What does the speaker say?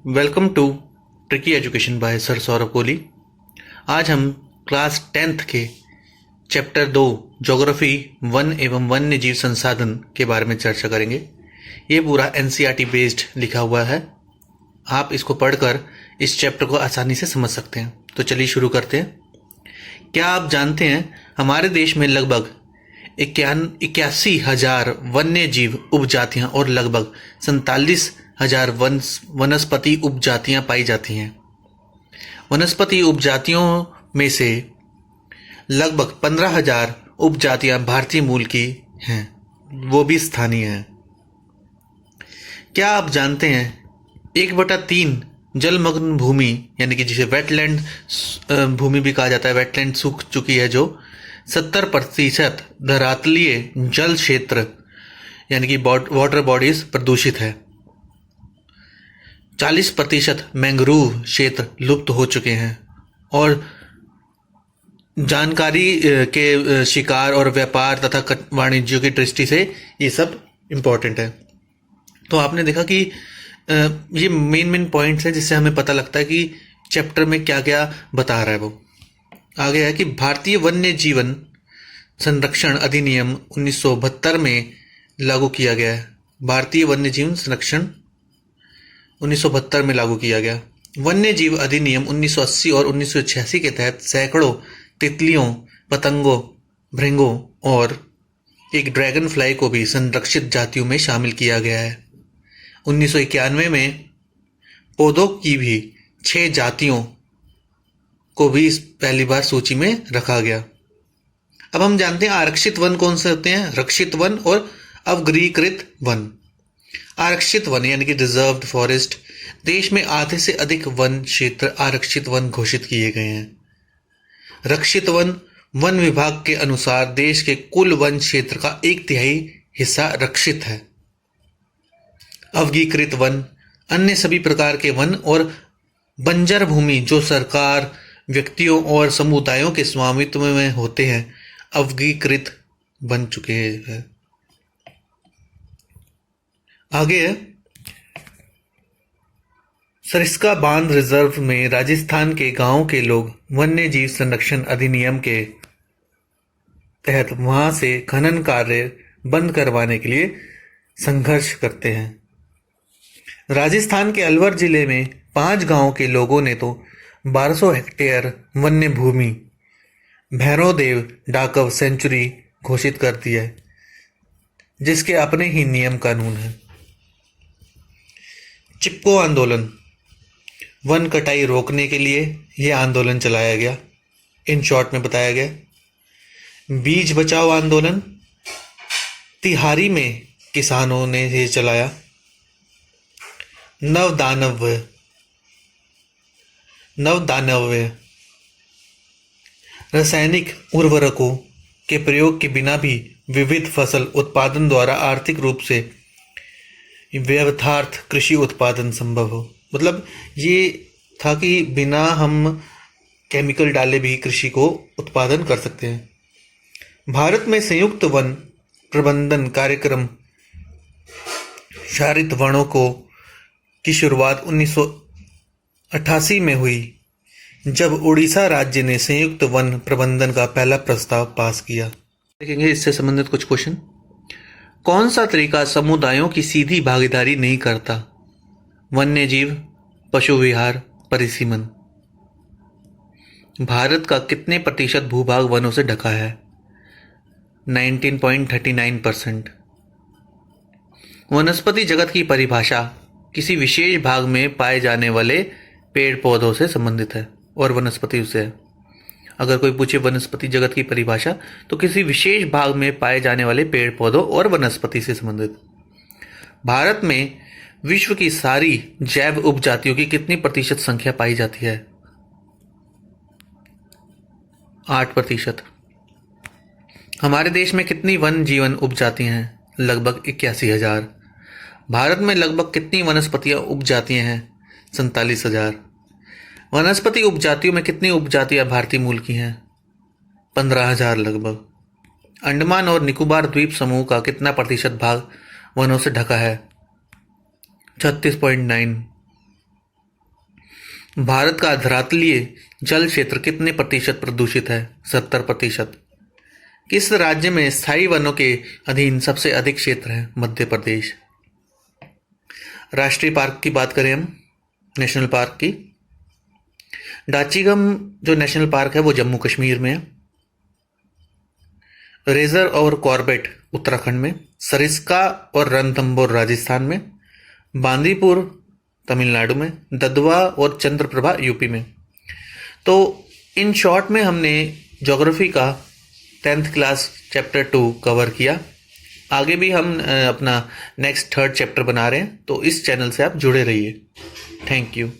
Welcome to tricky education by sir Saurabh Kohli. आज हम class 10th के चैप्टर 2 ज्योग्राफी वन एवं वन्य जीव संसाधन के बारे में चर्चा करेंगे। ये पूरा एनसीईआरटी बेस्ड लिखा हुआ है। आप इसको पढ़कर इस चैप्टर को आसानी से समझ सकते हैं। तो चलिए शुरू करते हैं। क्या आप जानते हैं हमारे देश में लगभग 81,000 वन्य जीव उपजातियां और लगभग 47,000 वनस्पति उपजातियां पाई जाती हैं। वनस्पति उपजातियों में से लगभग 15,000 उपजातियां भारतीय मूल की हैं, वो भी स्थानीय हैं। क्या आप जानते हैं 1/3 जलमग्न भूमि यानी कि जिसे वेटलैंड भूमि भी कहा जाता है, वेटलैंड सूख चुकी है, जो 70% धरातलीय जल क्षेत्र यानी कि वाटर बॉडीज प्रदूषित है। 40% मैंग्रोव क्षेत्र लुप्त हो चुके हैं और जानकारी के शिकार और व्यापार तथा वाणिज्य की दृष्टि से ये सब इम्पोर्टेंट है। तो आपने देखा कि ये मेन पॉइंट्स हैं जिससे हमें पता लगता है कि चैप्टर में क्या क्या बता रहा है। वो आगे है कि भारतीय वन्य जीवन संरक्षण अधिनियम 1972 में लागू किया गया है। भारतीय वन्य जीवन संरक्षण 1972 में लागू किया गया। वन्य जीव अधिनियम 1980 और 1986 के तहत सैकड़ों तितलियों, पतंगों, भृंगों और एक ड्रैगन फ्लाई को भी संरक्षित जातियों में शामिल किया गया है। 1991 में पौधों की भी 6 जातियों को भी पहली बार सूची में रखा गया। अब हम जानते हैं आरक्षित वन कौन से होते हैं, रक्षित वन और अवर्गीकृत वन। आरक्षित वन यानी कि रिजर्व्ड फॉरेस्ट, देश में आधे से अधिक वन क्षेत्र आरक्षित वन घोषित किए गए हैं। रक्षित वन, वन विभाग के अनुसार देश के कुल वन क्षेत्र का 1/3 हिस्सा रक्षित है। अवर्गीकृत वन, अन्य सभी प्रकार के वन और बंजर भूमि जो सरकार, व्यक्तियों और समुदायों के स्वामित्व में होते हैं, अवर्गीकृत बन चुके हैं। आगे सरिस्का बांध रिजर्व में राजस्थान के गांवों के लोग वन्य जीव संरक्षण अधिनियम के तहत वहां से खनन कार्य बंद करवाने के लिए संघर्ष करते हैं। राजस्थान के अलवर जिले में 5 गांवों के लोगों ने तो 1200 हेक्टेयर वन्य भूमि भैरवदेव डाकव सेंचुरी घोषित कर दी है, जिसके अपने ही नियम कानून हैं। चिपको आंदोलन, वन कटाई रोकने के लिए यह आंदोलन चलाया गया। इन शॉर्ट में बताया गया। बीज बचाओ आंदोलन तिहारी में किसानों ने ये चलाया। नवदानव्य रासायनिक उर्वरकों के प्रयोग के बिना भी विविध फसल उत्पादन द्वारा आर्थिक रूप से व्यवहार्थ कृषि उत्पादन संभव हो। मतलब ये था कि बिना हम केमिकल डाले भी कृषि को उत्पादन कर सकते हैं। भारत में संयुक्त वन प्रबंधन कार्यक्रम क्षारित वनों की शुरुआत 1988 में हुई, जब उड़ीसा राज्य ने संयुक्त वन प्रबंधन का पहला प्रस्ताव पास किया। देखेंगे इससे संबंधित कुछ क्वेश्चन। कौन सा तरीका समुदायों की सीधी भागीदारी नहीं करता? वन्य जीव, पशु विहार, परिसीमन। भारत का कितने प्रतिशत भूभाग वनों से ढका है? 19.39%। वनस्पति जगत की परिभाषा किसी विशेष भाग में पाए जाने वाले पेड़ पौधों से संबंधित है और वनस्पति से है। अगर कोई पूछे वनस्पति जगत की परिभाषा तो किसी विशेष भाग में पाए जाने वाले पेड़ पौधों और वनस्पति से संबंधित। भारत में विश्व की सारी जैव उपजातियों की कितनी प्रतिशत संख्या पाई जाती है? 8%। हमारे देश में कितनी वन जीवन उपजातियां हैं? लगभग 81,000। भारत में लगभग कितनी वनस्पतियां उपजातियां हैं? 47,000। वनस्पति उपजातियों में कितनी उपजातियां भारतीय मूल की हैं? 15,000 लगभग। अंडमान और निकोबार द्वीप समूह का कितना प्रतिशत भाग वनों से ढका है? 36.9। भारत का धरातलीय जल क्षेत्र कितने प्रतिशत प्रदूषित है? 70%। किस राज्य में स्थायी वनों के अधीन सबसे अधिक क्षेत्र है? मध्य प्रदेश। राष्ट्रीय पार्क की बात करें हम, नेशनल पार्क की, डाचीगम जो नेशनल पार्क है वो जम्मू कश्मीर में है। रेजर और कॉर्बेट उत्तराखंड में, सरिस्का और रणथंभौर राजस्थान में, बांदीपुर तमिलनाडु में, ददवा और चंद्रप्रभा यूपी में। तो इन शॉर्ट में हमने ज्योग्राफी का 10th क्लास चैप्टर 2 कवर किया। आगे भी हम अपना नेक्स्ट 3rd चैप्टर बना रहे हैं, तो इस चैनल से आप जुड़े रहिए। Thank you.